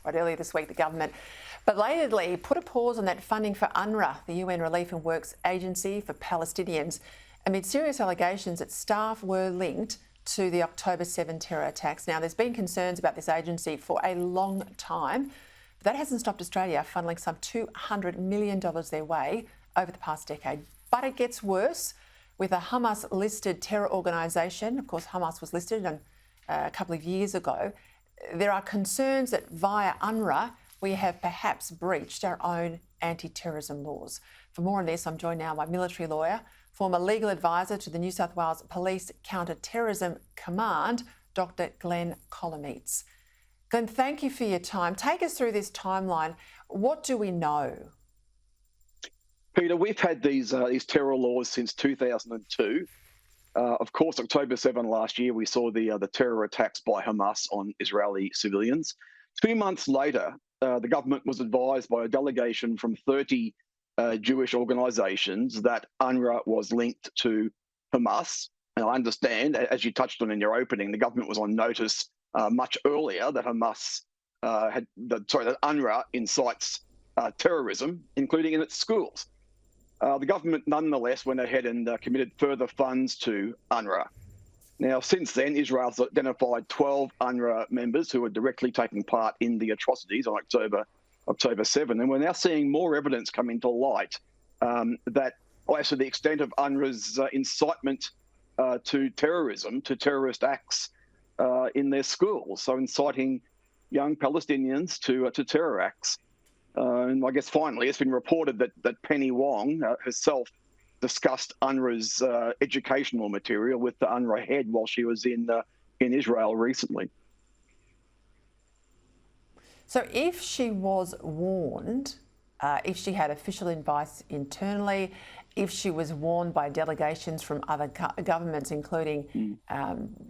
Right, earlier this week, the government belatedly put a pause on that funding for UNRWA, the UN Relief and Works Agency for Palestinians, amid serious allegations that staff were linked to the October 7 terror attacks. Now, there's been concerns about this agency for a long time, but that hasn't stopped Australia funneling some $200 million their way over the past decade. But it gets worse with a Hamas-listed terror organisation. Of course, Hamas was listed a couple of years ago. There are concerns that via UNRWA, we have perhaps breached our own anti-terrorism laws. For more on this, I'm joined now by military lawyer, former legal advisor to the New South Wales Police Counter-Terrorism Command, Dr. Glenn Colometes. Glenn, thank you for your time. Take us through this timeline. What do we know? Peter, we've had these terror laws since 2002. Of course, October 7 last year, we saw the terror attacks by Hamas on Israeli civilians. 2 months later, the government was advised by a delegation from 30 Jewish organisations that UNRWA was linked to Hamas. And I understand, as you touched on in your opening, the government was on notice much earlier that that UNRWA incites terrorism, including in its schools. The government nonetheless went ahead and committed further funds to UNRWA. Now, since then, Israel's identified 12 UNRWA members who are directly taking part in the atrocities on October 7. And we're now seeing more evidence coming to light that as to the extent of UNRWA's incitement to terrorism, to terrorist acts in their schools, so inciting young Palestinians to terror acts. And I guess finally, it's been reported that Penny Wong herself discussed UNRWA's educational material with the UNRWA head while she was in Israel recently. So if she was warned, if she had official advice internally, if she was warned by delegations from other governments, including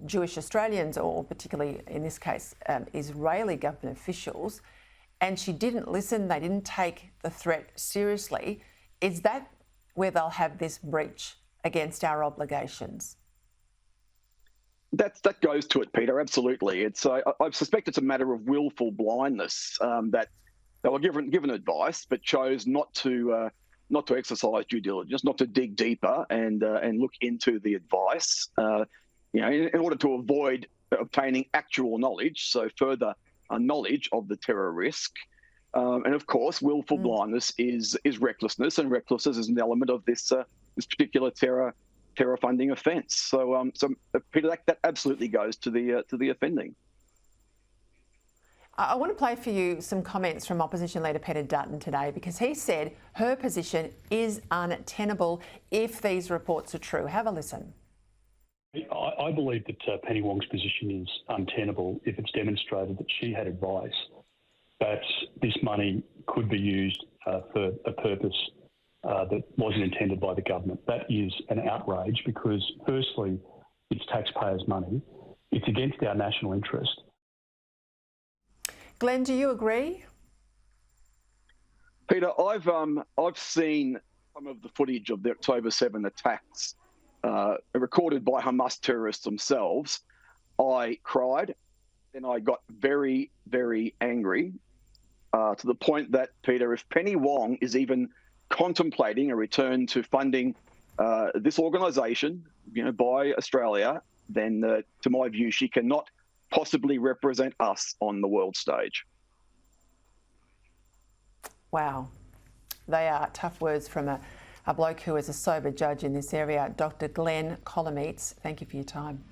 Jewish Australians or particularly, in this case, Israeli government officials, and she didn't listen, they didn't take the threat seriously, is that where they'll have this breach against our obligations? That goes to it, Peter, absolutely. I suspect it's a matter of willful blindness that they were given advice but chose not to exercise due diligence, not to dig deeper and look into the advice, in order to avoid obtaining actual knowledge, so further knowledge of the terror risk. And of course, willful blindness is recklessness, and recklessness is an element of this particular terror funding offence. So Peter, that absolutely goes to the offending. I want to play for you some comments from Opposition Leader Peter Dutton today, because he said her position is untenable if these reports are true. Have a listen. I believe that Penny Wong's position is untenable if it's demonstrated that she had advice that this money could be used for a purpose that wasn't intended by the government. That is an outrage because, firstly, it's taxpayers' money. It's against our national interest. Glenn, do you agree? Peter, I've seen some of the footage of the October 7 attacks recorded by Hamas terrorists themselves. I cried, and I got very, very angry to the point that, Peter, if Penny Wong is even contemplating a return to funding this organisation, by Australia, then to my view, she cannot possibly represent us on the world stage. Wow. They are tough words from a bloke who is a sober judge in this area. Dr. Glenn Colometes, thank you for your time.